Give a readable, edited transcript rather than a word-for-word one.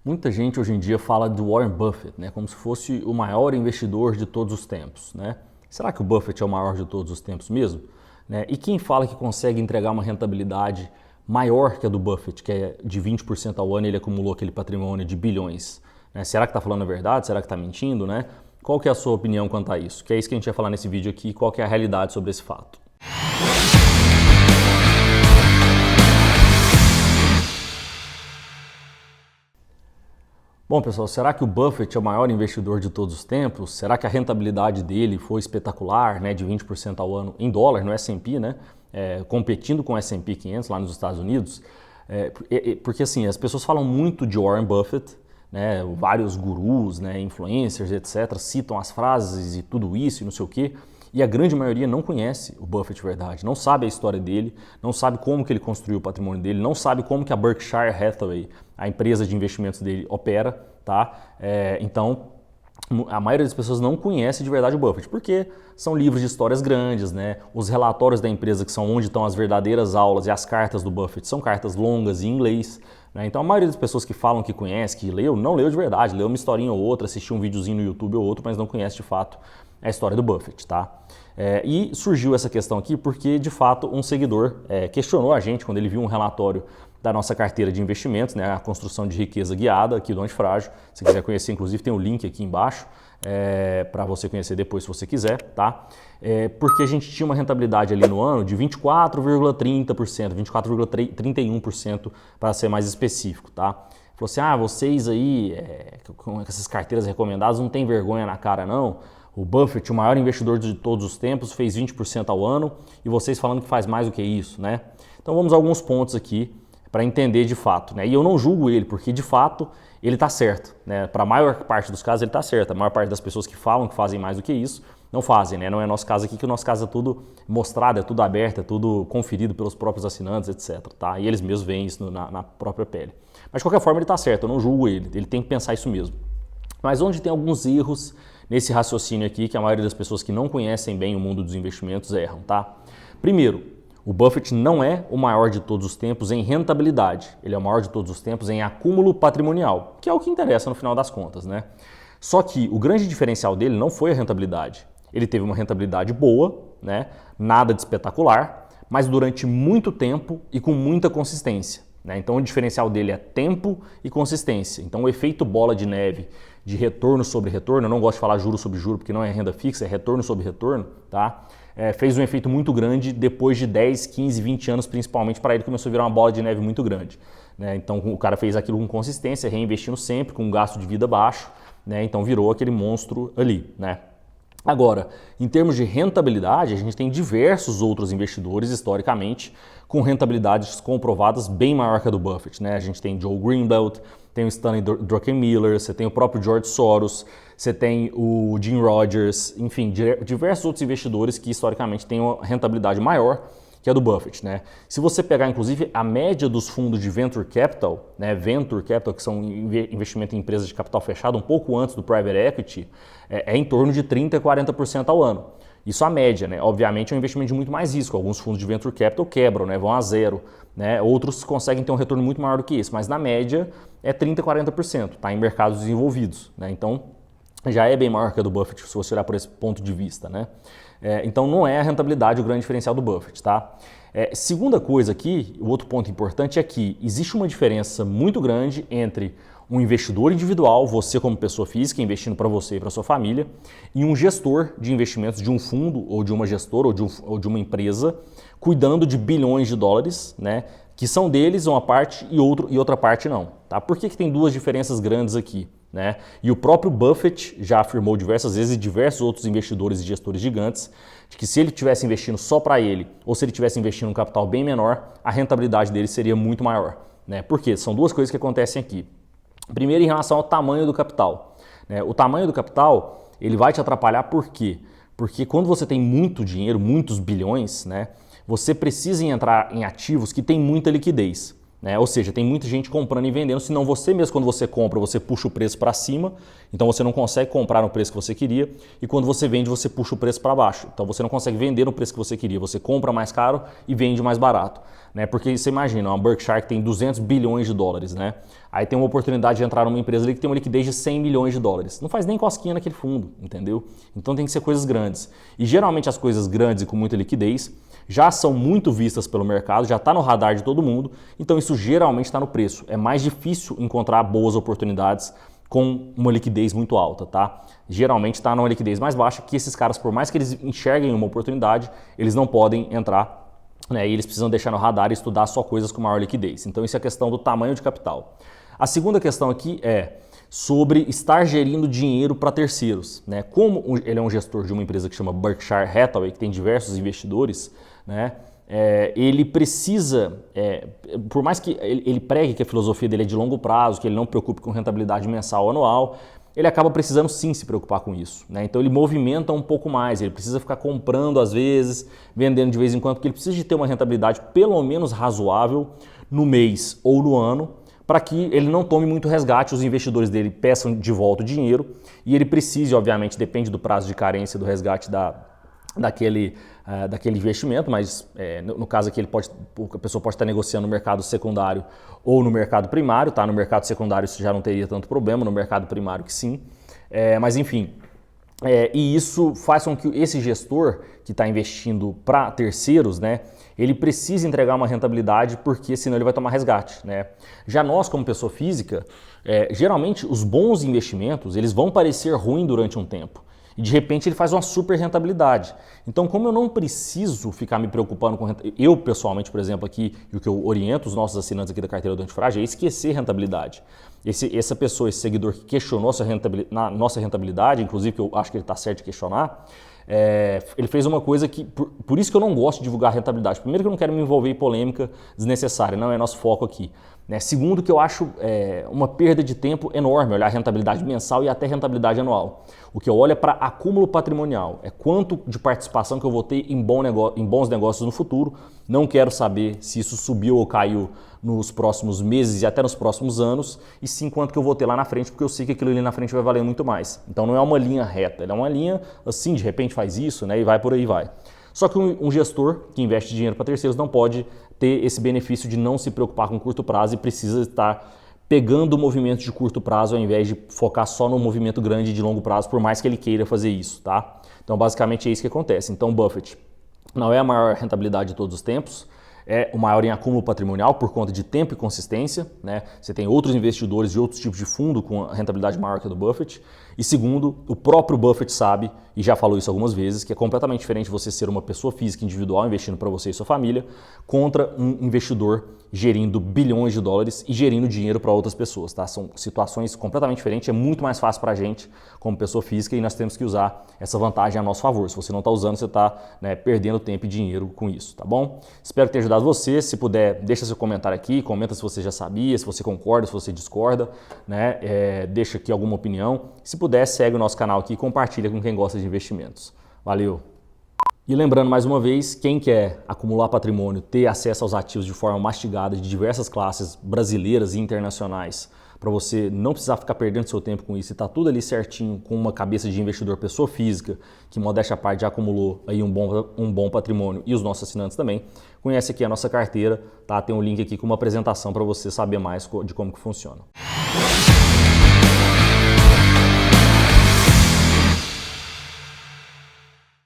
Muita gente hoje em dia fala do Warren Buffett, né, como se fosse o maior investidor de todos os tempos, né? Será que o Buffett é o maior de todos os tempos mesmo? Né? E quem fala que consegue entregar uma rentabilidade maior que a do Buffett, que é de 20% ao ano, ele acumulou aquele patrimônio de bilhões? Né? Será que está falando a verdade? Será que está mentindo? Né? Qual que é a sua opinião quanto a isso? Que é isso que a gente vai falar nesse vídeo aqui, qual que é a realidade sobre esse fato. Bom, pessoal, será que o Buffett é o maior investidor de todos os tempos? Será que a rentabilidade dele foi espetacular, né, de 20% ao ano em dólar, no S&P, né, competindo com o S&P 500 lá nos Estados Unidos? Porque assim, as pessoas falam muito de Warren Buffett, né, vários gurus, né, influencers, etc., citam as frases e tudo isso e não sei o quê, e a grande maioria não conhece o Buffett de verdade, não sabe a história dele, não sabe como que ele construiu o patrimônio dele, não sabe como que a Berkshire Hathaway, a empresa de investimentos dele, opera, tá? Então, a maioria das pessoas não conhece de verdade o Buffett, porque são livros de histórias grandes, né? Os relatórios da empresa, que são onde estão as verdadeiras aulas, e as cartas do Buffett são cartas longas em inglês, né? Então a maioria das pessoas que falam que conhece, que leu, não leu de verdade, leu uma historinha ou outra, assistiu um videozinho no YouTube ou outro, mas não conhece de fato a história do Buffett, tá? E surgiu essa questão aqui porque, de fato, um seguidor questionou a gente quando ele viu um relatório da nossa carteira de investimentos, né, a construção de riqueza guiada aqui do Antifrágil. Se quiser conhecer, inclusive, tem o link aqui embaixo para você conhecer depois se você quiser, tá? Porque a gente tinha uma rentabilidade ali no ano de 24,30%, 24,31% para ser mais específico, tá? Falou assim, vocês aí com essas carteiras recomendadas não tem vergonha na cara não? O Buffett, o maior investidor de todos os tempos, fez 20% ao ano e vocês falando que faz mais do que isso, né? Então vamos a alguns pontos aqui para entender de fato, né? E eu não julgo ele, porque de fato ele está certo, né? Para a maior parte dos casos ele está certo. A maior parte das pessoas que falam que fazem mais do que isso, não fazem, né? Não é nosso caso aqui, que o nosso caso é tudo mostrado, é tudo aberto, é tudo conferido pelos próprios assinantes, etc, tá? E eles mesmos veem isso na própria pele. Mas de qualquer forma ele está certo, eu não julgo ele tem que pensar isso mesmo. Mas onde tem alguns erros nesse raciocínio aqui, que a maioria das pessoas que não conhecem bem o mundo dos investimentos erram, tá? Primeiro, o Buffett não é o maior de todos os tempos em rentabilidade, ele é o maior de todos os tempos em acúmulo patrimonial, que é o que interessa no final das contas, né? Só que o grande diferencial dele não foi a rentabilidade. Ele teve uma rentabilidade boa, né? Nada de espetacular, mas durante muito tempo e com muita consistência, né? Então o diferencial dele é tempo e consistência. Então o efeito bola de neve de retorno sobre retorno, eu não gosto de falar juro sobre juro porque não é renda fixa, é retorno sobre retorno, tá? Fez um efeito muito grande depois de 10, 15, 20 anos, principalmente para ele começou a virar uma bola de neve muito grande, né? Então o cara fez aquilo com consistência, reinvestindo sempre, com um gasto de vida baixo, né? Então virou aquele monstro ali, né? Agora, em termos de rentabilidade, a gente tem diversos outros investidores, historicamente, com rentabilidades comprovadas bem maior que a do Buffett, né? A gente tem Joe Greenblatt, tem o Stanley Druckenmiller, você tem o próprio George Soros, você tem o Jim Rogers, enfim, diversos outros investidores que, historicamente, têm uma rentabilidade maior que a do Buffett, né? Se você pegar, inclusive, a média dos fundos de Venture Capital, né? Venture Capital, que são investimento em empresas de capital fechado, um pouco antes do Private Equity, é em torno de 30% a 40% ao ano. Isso a média, né? Obviamente é um investimento de muito mais risco. Alguns fundos de Venture Capital quebram, né? Vão a zero, né? Outros conseguem ter um retorno muito maior do que esse, mas na média é 30% a 40%, tá? Em mercados desenvolvidos, né? Então já é bem maior que a do Buffett, se você olhar por esse ponto de vista, né? Então não é a rentabilidade o grande diferencial do Buffett, tá? Segunda coisa aqui, o outro ponto importante é que existe uma diferença muito grande entre um investidor individual, você como pessoa física, investindo para você e para sua família, e um gestor de investimentos de um fundo, ou de uma gestora, ou de uma empresa, cuidando de bilhões de dólares, né? Que são deles uma parte e outra parte não, tá? Por que tem duas diferenças grandes aqui? Né? E o próprio Buffett já afirmou diversas vezes, e diversos outros investidores e gestores gigantes, de que se ele estivesse investindo só para ele, ou se ele estivesse investindo um capital bem menor, a rentabilidade dele seria muito maior, né? Por quê? São duas coisas que acontecem aqui. Primeiro, em relação ao tamanho do capital, né? O tamanho do capital, ele vai te atrapalhar por quê? Porque quando você tem muito dinheiro, muitos bilhões, né? Você precisa entrar em ativos que têm muita liquidez. né? Ou seja, tem muita gente comprando e vendendo, senão você mesmo, quando você compra, você puxa o preço para cima, então você não consegue comprar no preço que você queria, e quando você vende, você puxa o preço para baixo. Então você não consegue vender no preço que você queria, você compra mais caro e vende mais barato, né? Porque você imagina, uma Berkshire que tem 200 bilhões de dólares, né? Aí tem uma oportunidade de entrar numa empresa ali que tem uma liquidez de 100 milhões de dólares. Não faz nem cosquinha naquele fundo, entendeu? Então tem que ser coisas grandes. E geralmente as coisas grandes e com muita liquidez já são muito vistas pelo mercado, já está no radar de todo mundo, então isso geralmente está no preço. É mais difícil encontrar boas oportunidades com uma liquidez muito alta, tá? Geralmente está numa liquidez mais baixa, que esses caras, por mais que eles enxerguem uma oportunidade, eles não podem entrar, né? E eles precisam deixar no radar e estudar só coisas com maior liquidez. Então isso é a questão do tamanho de capital. A segunda questão aqui é sobre estar gerindo dinheiro para terceiros, né? Como ele é um gestor de uma empresa que chama Berkshire Hathaway, que tem diversos investidores, né? Ele precisa, por mais que ele pregue que a filosofia dele é de longo prazo, que ele não se preocupe com rentabilidade mensal ou anual, ele acaba precisando sim se preocupar com isso, né? Então ele movimenta um pouco mais, ele precisa ficar comprando às vezes, vendendo de vez em quando, porque ele precisa de ter uma rentabilidade pelo menos razoável no mês ou no ano, para que ele não tome muito resgate, os investidores dele peçam de volta o dinheiro e ele precise, obviamente, depende do prazo de carência do resgate daquele investimento, mas no caso aqui a pessoa pode estar negociando no mercado secundário ou no mercado primário, tá? No mercado secundário isso já não teria tanto problema, no mercado primário que sim, mas enfim. E isso faz com que esse gestor que está investindo para terceiros, né, ele precisa entregar uma rentabilidade porque senão ele vai tomar resgate, né? Já nós, como pessoa física, geralmente os bons investimentos eles vão parecer ruins durante um tempo e de repente ele faz uma super rentabilidade. Então, como eu não preciso ficar me preocupando com rentabilidade, eu pessoalmente, por exemplo, aqui, e o que eu oriento os nossos assinantes aqui da carteira do Antifrágil é esquecer rentabilidade. Essa pessoa, esse seguidor que questionou nossa rentabilidade, inclusive que eu acho que ele está certo de questionar, ele fez uma coisa que, por isso que eu não gosto de divulgar rentabilidade. Primeiro que eu não quero me envolver em polêmica desnecessária, não é nosso foco aqui. Né? Segundo que eu acho uma perda de tempo enorme olhar a rentabilidade mensal e até rentabilidade anual. O que eu olho é para acúmulo patrimonial, é quanto de participação que eu vou ter em bons negócios no futuro. Não quero saber se isso subiu ou caiu nos próximos meses e até nos próximos anos, e sim quanto que eu vou ter lá na frente, porque eu sei que aquilo ali na frente vai valer muito mais. Então não é uma linha reta, é uma linha assim, de repente faz isso, né, e vai por aí vai. Só que um gestor que investe dinheiro para terceiros não pode ter esse benefício de não se preocupar com curto prazo e precisa estar pegando o movimento de curto prazo ao invés de focar só no movimento grande de longo prazo, por mais que ele queira fazer isso, tá? Então basicamente é isso que acontece. Então Buffett não é a maior rentabilidade de todos os tempos, é o maior em acúmulo patrimonial por conta de tempo e consistência, né? Você tem outros investidores de outros tipos de fundo com a rentabilidade maior que a do Buffett. E segundo, o próprio Buffett sabe, e já falou isso algumas vezes, que é completamente diferente você ser uma pessoa física individual investindo para você e sua família contra um investidor gerindo bilhões de dólares e gerindo dinheiro para outras pessoas, tá? São situações completamente diferentes, é muito mais fácil para a gente como pessoa física e nós temos que usar essa vantagem a nosso favor. Se você não está usando, você está, né, perdendo tempo e dinheiro com isso, tá bom? Espero ter ajudado você. Se puder, deixa seu comentário aqui, comenta se você já sabia, se você concorda, se você discorda, né? Deixa aqui alguma opinião. Se puder, segue o nosso canal aqui e compartilha com quem gosta de investimentos. Valeu! E lembrando mais uma vez, quem quer acumular patrimônio, ter acesso aos ativos de forma mastigada de diversas classes brasileiras e internacionais, para você não precisar ficar perdendo seu tempo com isso e tá tudo ali certinho com uma cabeça de investidor pessoa física, que modéstia à parte já acumulou aí um bom patrimônio e os nossos assinantes também, conhece aqui a nossa carteira, tá? Tem um link aqui com uma apresentação para você saber mais de como que funciona.